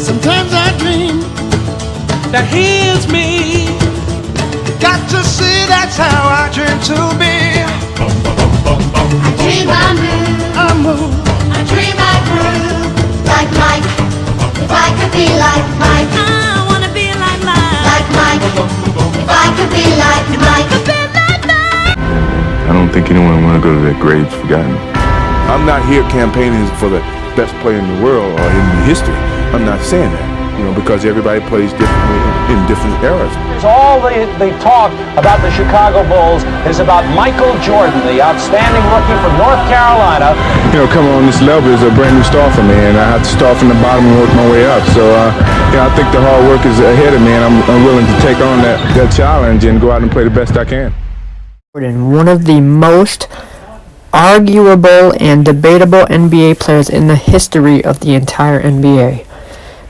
Sometimes I dream that here's me. Got to see, that's how I dream to be. I dream I move, I dream I groove. Like Mike, if I could be like Mike. I wanna be like Mike. Like Mike, if I could be like Mike. I don't think anyone want to go to their graves forgotten. I'm not here campaigning for the best player in the world or in history. I'm not saying that, because everybody plays differently in different eras. All the talk about the Chicago Bulls is about Michael Jordan, the outstanding rookie from North Carolina. Coming on this level is a brand new start for me, and I have to start from the bottom and work my way up. So, I think the hard work is ahead of me, and I'm willing to take on that challenge and go out and play the best I can. One of the most arguable and debatable NBA players in the history of the entire NBA.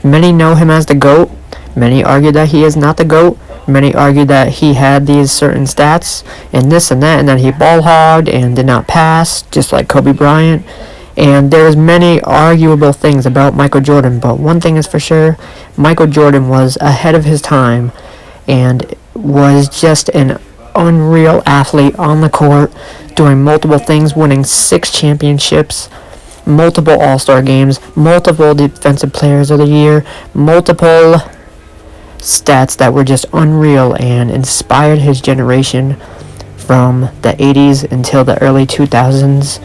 Many know him as the GOAT. Many argue that he is not the GOAT. Many argue that he had these certain stats and this and that, and that he ball hogged and did not pass, just like Kobe Bryant. And there's many arguable things about Michael Jordan, but one thing is for sure, Michael Jordan was ahead of his time and was just an unreal athlete on the court, doing multiple things, winning 6 championships, multiple All-Star games, multiple Defensive Players of the Year, multiple stats that were just unreal and inspired his generation from the 80s until the early 2000s.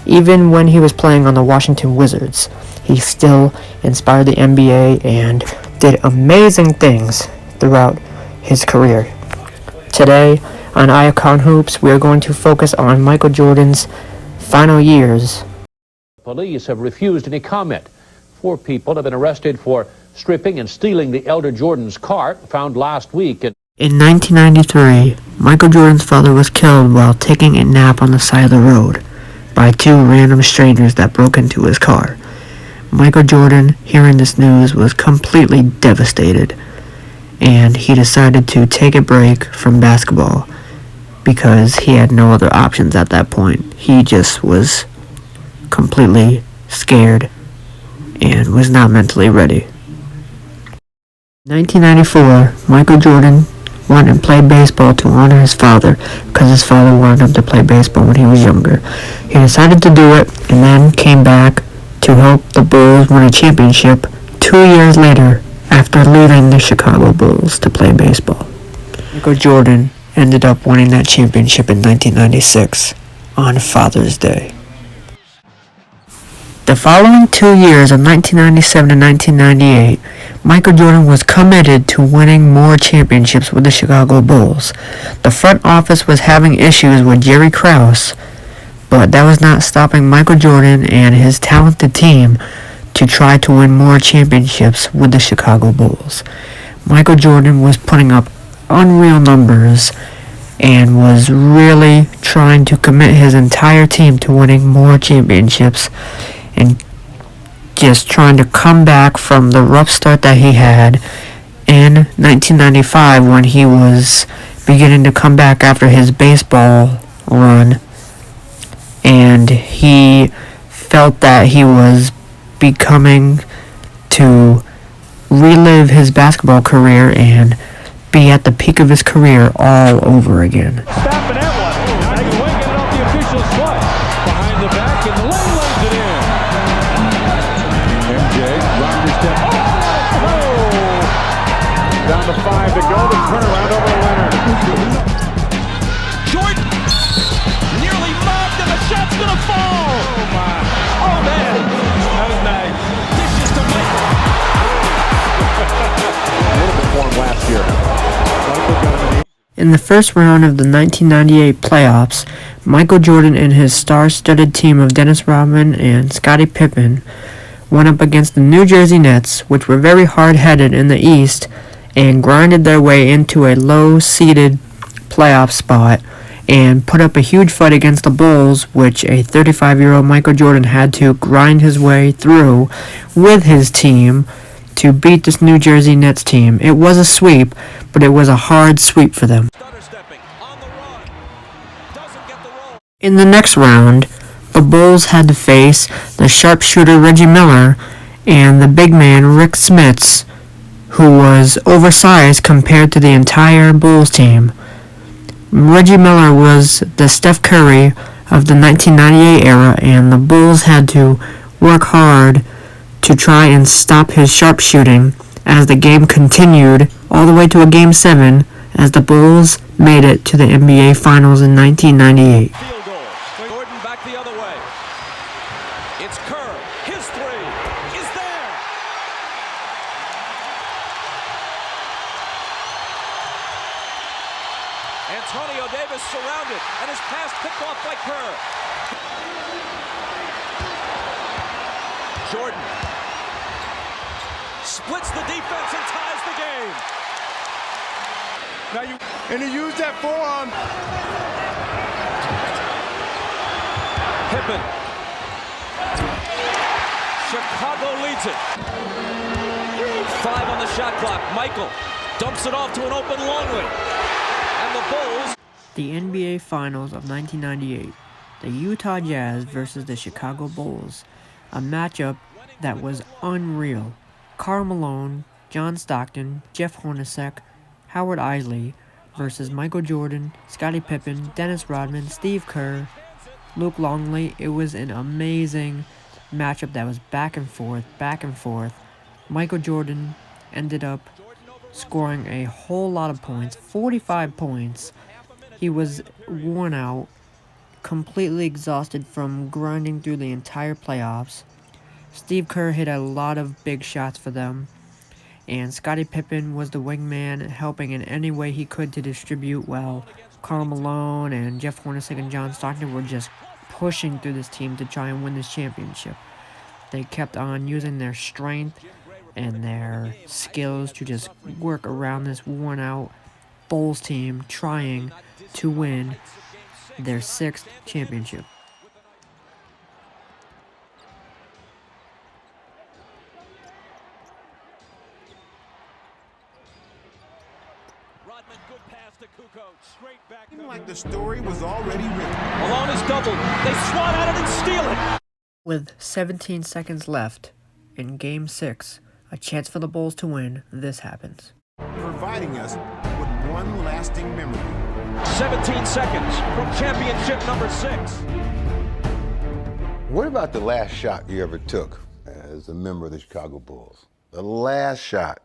Even when he was playing on the Washington Wizards, he still inspired the NBA and did amazing things throughout his career. Today, on Icon Hoops, we are going to focus on Michael Jordan's final years. Police have refused any comment. 4 people have been arrested for stripping and stealing the elder Jordan's car found last week. In 1993, Michael Jordan's father was killed while taking a nap on the side of the road by 2 random strangers that broke into his car. Michael Jordan, hearing this news, was completely devastated, and he decided to take a break from basketball because he had no other options at that point. He just was completely scared and was not mentally ready. In 1994, Michael Jordan went and played baseball to honor his father because his father wanted him to play baseball when he was younger. He decided to do it and then came back to help the Bulls win a championship 2 years later after leaving the Chicago Bulls to play baseball. Michael Jordan ended up winning that championship in 1996 on Father's Day. The following 2 years of 1997 to 1998, Michael Jordan was committed to winning more championships with the Chicago Bulls. The front office was having issues with Jerry Krause, but that was not stopping Michael Jordan and his talented team to try to win more championships with the Chicago Bulls. Michael Jordan was putting up unreal numbers and was really trying to commit his entire team to winning more championships and just trying to come back from the rough start that he had in 1995 when he was beginning to come back after his baseball run, and he felt that he was becoming to relive his basketball career and be at the peak of his career all over again. Stopping that one. Now he's winging it off the official's foot. Behind the back and lays it in. MJ, Rodgers step. Oh! Down to 5 to go. The turnaround over Leonard. Jordan nearly mobbed and the shot's gonna fall. Oh my. Oh man. That was nice. Dishes to Michael. A little bit for him last year. In the first round of the 1998 playoffs, Michael Jordan and his star-studded team of Dennis Rodman and Scottie Pippen went up against the New Jersey Nets, which were very hard-headed in the East, and grinded their way into a low-seeded playoff spot and put up a huge fight against the Bulls, which a 35-year-old Michael Jordan had to grind his way through with his team to beat this New Jersey Nets team. It was a sweep, but it was a hard sweep for them. In the next round, the Bulls had to face the sharpshooter Reggie Miller and the big man Rick Smits, who was oversized compared to the entire Bulls team. Reggie Miller was the Steph Curry of the 1998 era, and the Bulls had to work hard to try and stop his sharpshooting as the game continued all the way to a Game 7 as the Bulls made it to the NBA Finals in 1998. Field goal. Jordan back the other way. It's Kerr. His three is there. Antonio Davis surrounded, and his pass picked off by Kerr. Jordan splits the defense and ties the game. And he used that forearm. Pippen. Chicago leads it. 5 on the shot clock. Michael dumps it off to an open Longley. And the Bulls. The NBA Finals of 1998, the Utah Jazz versus the Chicago Bulls, a matchup that was unreal. Karl Malone, John Stockton, Jeff Hornacek, Howard Eisley versus Michael Jordan, Scottie Pippen, Dennis Rodman, Steve Kerr, Luke Longley. It was an amazing matchup that was back and forth. Michael Jordan ended up scoring a whole lot of points, 45 points. He was worn out, completely exhausted from grinding through the entire playoffs. Steve Kerr hit a lot of big shots for them, and Scottie Pippen was the wingman, helping in any way he could to distribute well. Karl Malone and Jeff Hornacek and John Stockton were just pushing through this team to try and win this championship. They kept on using their strength and their skills to just work around this worn-out Bulls team, trying to win their 6th championship. Rodman, good pass to Kukoc. Straight back. Seemed like the story was already written. Malone is doubled. They swat at it and steal it. With 17 seconds left in Game 6, a chance for the Bulls to win, this happens. Providing us with one lasting memory. 17 seconds from championship number 6. What about the last shot you ever took as a member of the Chicago Bulls? The last shot.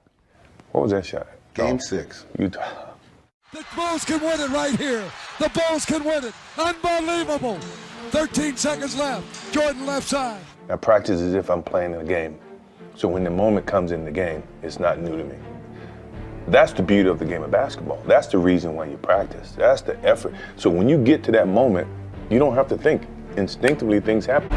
What was that shot? Game 6. Utah. The Bulls can win it right here. The Bulls can win it. Unbelievable. 13 seconds left. Jordan left side. I practice as if I'm playing in a game. So when the moment comes in the game, it's not new to me. That's the beauty of the game of basketball. That's the reason why you practice. That's the effort. So when you get to that moment, you don't have to think. Instinctively, things happen.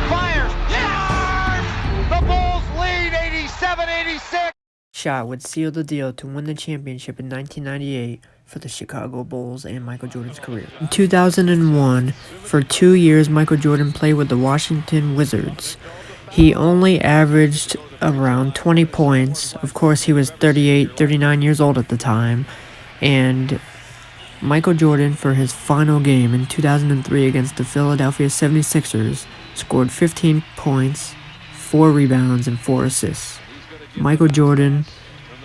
Fires. Yes! The Bulls lead 87-86. Shot would seal the deal to win the championship in 1998 for the Chicago Bulls and Michael Jordan's career. In 2001, for 2 years, Michael Jordan played with the Washington Wizards. He only averaged around 20 points. Of course, he was 39 years old at the time. And Michael Jordan, for his final game in 2003 against the Philadelphia 76ers, scored 15 points, 4 rebounds, and 4 assists. Michael Jordan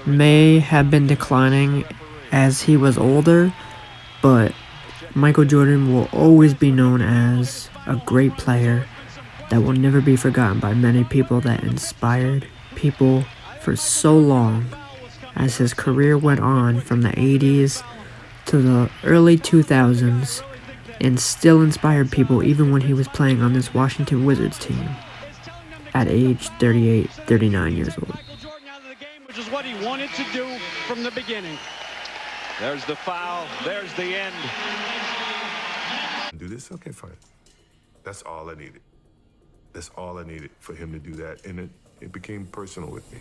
may have been declining as he was older, but Michael Jordan will always be known as a great player that will never be forgotten by many people, that inspired people for so long as his career went on from the 80s to the early 2000s, and still inspired people even when he was playing on this Washington Wizards team at age 38, 39 years old. Jordan out of the game, which is what he wanted to do from the beginning. There's the foul. There's the end. Do this? Okay, fine. That's all I needed. That's all I needed for him to do that. And it became personal with me.